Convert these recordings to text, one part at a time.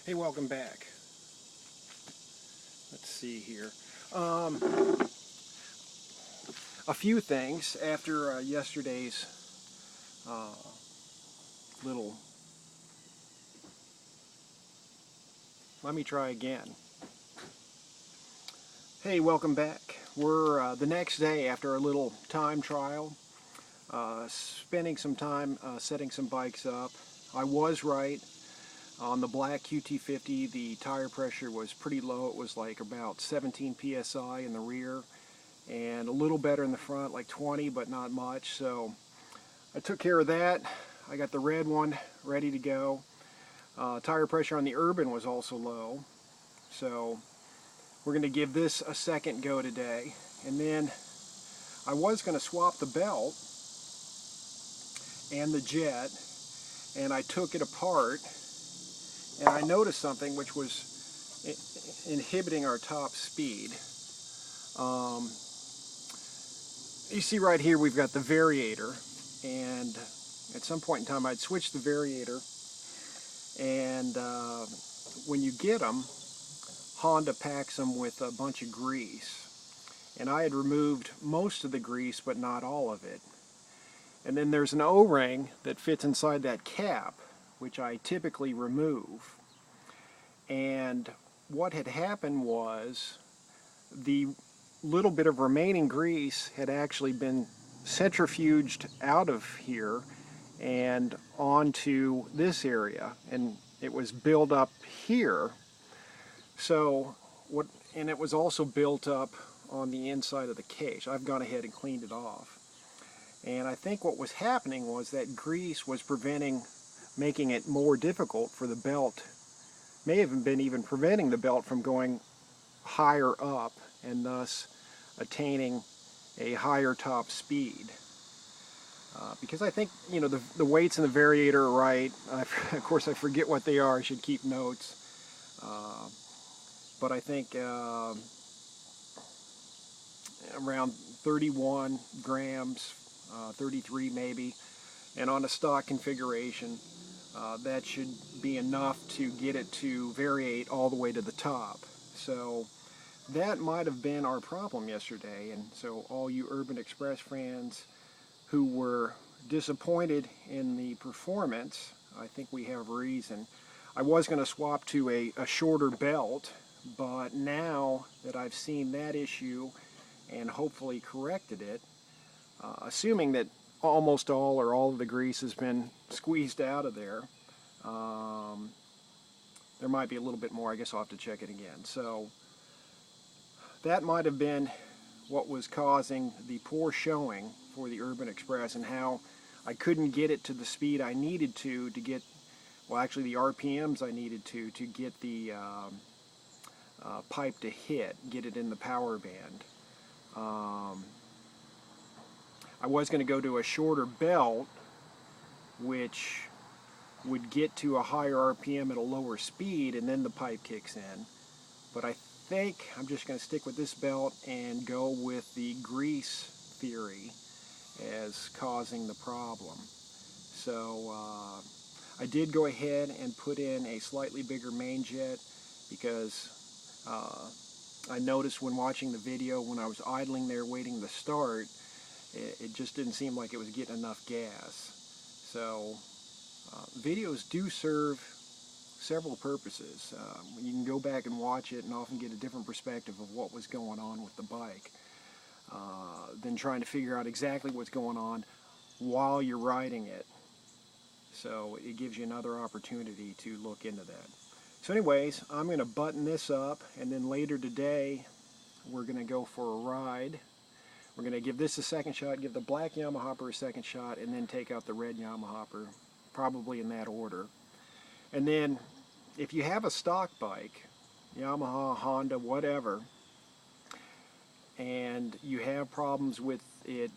Hey, welcome back. Let's see here. A few things after yesterday's little... Let me try again. Hey, welcome back. We're the next day after our little time trial, spending some time setting some bikes up. I was right. On the black qt50, the tire pressure was pretty low. It was like about 17 psi in the rear and a little better in the front, like 20, but not much. So I took care of that. I got the red one ready to go. Tire pressure on the Urban was also low. So we're going to give this a second go today. And then I was going to swap the belt and the jet, and I took it apart. And I noticed something which was inhibiting our top speed. You see right here we've got the variator, and at some point in time I'd switched the variator, and when you get them, Honda packs them with a bunch of grease. And I had removed most of the grease but not all of it. And then there's an O-ring that fits inside that cap, which I typically remove. And what had happened was the little bit of remaining grease had actually been centrifuged out of here and onto this area, and it was built up here. So and it was also built up on the inside of the cage. I've gone ahead and cleaned it off. And I think what was happening was that grease was making it more difficult for the belt, may have been even preventing the belt from going higher up and thus attaining a higher top speed. Because I think, you know, the weights in the variator are right. Of course, I forget what they are. I should keep notes. But I think around 31 grams, 33 maybe, and on a stock configuration, that should be enough to get it to variate all the way to the top. So that might have been our problem yesterday, and so all you Urban Express fans who were disappointed in the performance, I think we have reason. I was going to swap to a shorter belt, but now that I've seen that issue and hopefully corrected it, assuming that almost all or all of the grease has been squeezed out of there, there might be a little bit more. I guess I'll have to check it again. So that might have been what was causing the poor showing for the Urban Express, and how I couldn't get it to the speed I needed to get, well, actually the RPMs I needed to get the pipe to get it in the power band. I was going to go to a shorter belt, which would get to a higher RPM at a lower speed, and then the pipe kicks in. But I think I'm just going to stick with this belt and go with the grease theory as causing the problem. So I did go ahead and put in a slightly bigger main jet, because I noticed when watching the video, when I was idling there waiting to start, it just didn't seem like it was getting enough gas. So videos do serve several purposes. You can go back and watch it and often get a different perspective of what was going on with the bike than trying to figure out exactly what's going on while you're riding it. So it gives you another opportunity to look into that. So anyways, I'm going to button this up, and then later today we're going to go for a ride. We're going to give this a second shot, give the black Yamaha a second shot, and then take out the red Yamaha, probably in that order. And then if you have a stock bike, Yamaha, Honda, whatever, and you have problems with it,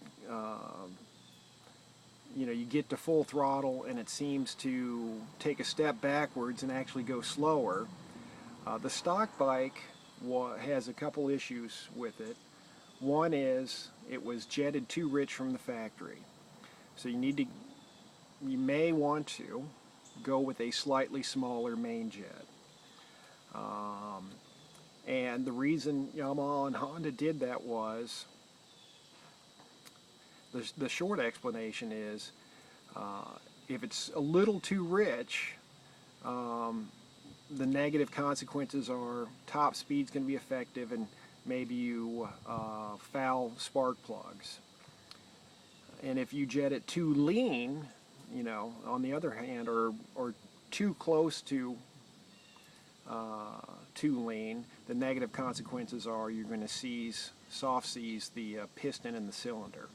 you know, you get to full throttle and it seems to take a step backwards and actually go slower, the stock bike has a couple issues with it. One is it was jetted too rich from the factory. So you may want to go with a slightly smaller main jet. And the reason Yamaha and Honda did that was, the short explanation is, if it's a little too rich, the negative consequences are top speed's going to be effective, and maybe you foul spark plugs. And if you jet it too lean, you know, on the other hand, or too close to too lean, the negative consequences are you're going to soft seize the piston and the cylinder.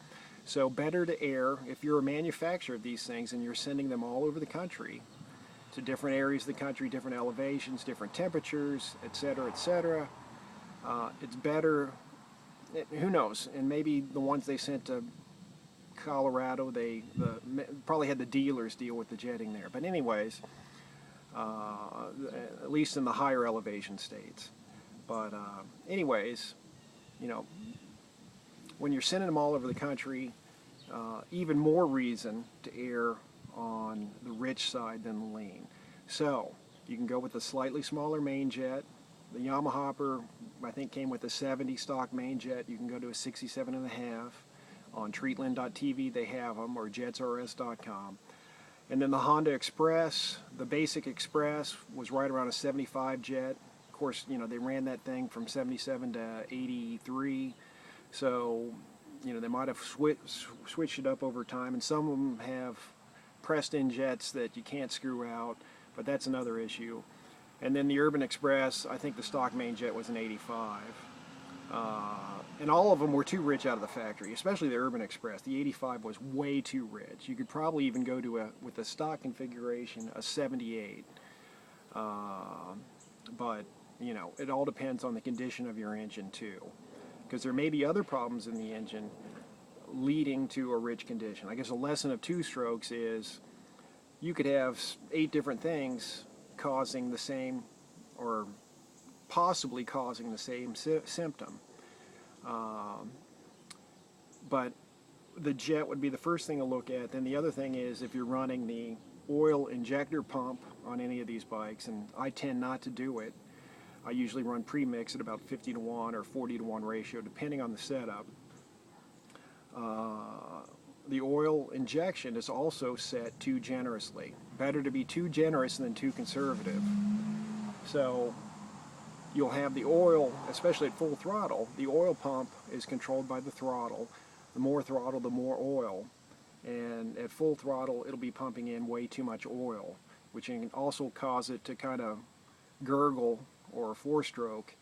So better to air, if you're a manufacturer of these things and you're sending them all over the country, to different areas of the country, different elevations, different temperatures, etc., etc., it's better, who knows, and maybe the ones they sent to Colorado, they probably had the dealers deal with the jetting there. But anyways, at least in the higher elevation states. But anyways, you know, when you're sending them all over the country, even more reason to err on the rich side than the lean. So you can go with a slightly smaller main jet. The Yamaha, I think, came with a 70 stock main jet. You can go to a 67.5. On treatland.tv they have them, or jetsrs.com. And then the Honda Express, the basic Express, was right around a 75 jet. Of course, you know, they ran that thing from 77 to 83. So, you know, they might have switched it up over time, and some of them have pressed-in jets that you can't screw out, but that's another issue. And then the Urban Express, I think the stock main jet was an 85. And all of them were too rich out of the factory, especially the Urban Express. The 85 was way too rich. You could probably even go to with a stock configuration, a 78. But, you know, it all depends on the condition of your engine too, because there may be other problems in the engine leading to a rich condition. I guess a lesson of two strokes is you could have 8 different things causing the same, or possibly causing the same symptom. But the jet would be the first thing to look at. Then the other thing is if you're running the oil injector pump on any of these bikes, and I tend not to do it. I usually run premix at about 50-to-1 or 40-to-1 ratio, depending on the setup. The oil injection is also set too generously. Better to be too generous than too conservative. So you'll have the oil, especially at full throttle, the oil pump is controlled by the throttle. The more throttle, the more oil. And at full throttle, it'll be pumping in way too much oil, which can also cause it to kind of gurgle or 4-stroke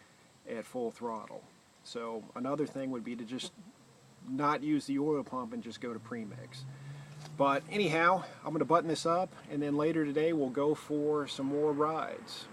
at full throttle. So another thing would be to just not use the oil pump and just go to premix. But anyhow, I'm going to button this up, and then later today we'll go for some more rides.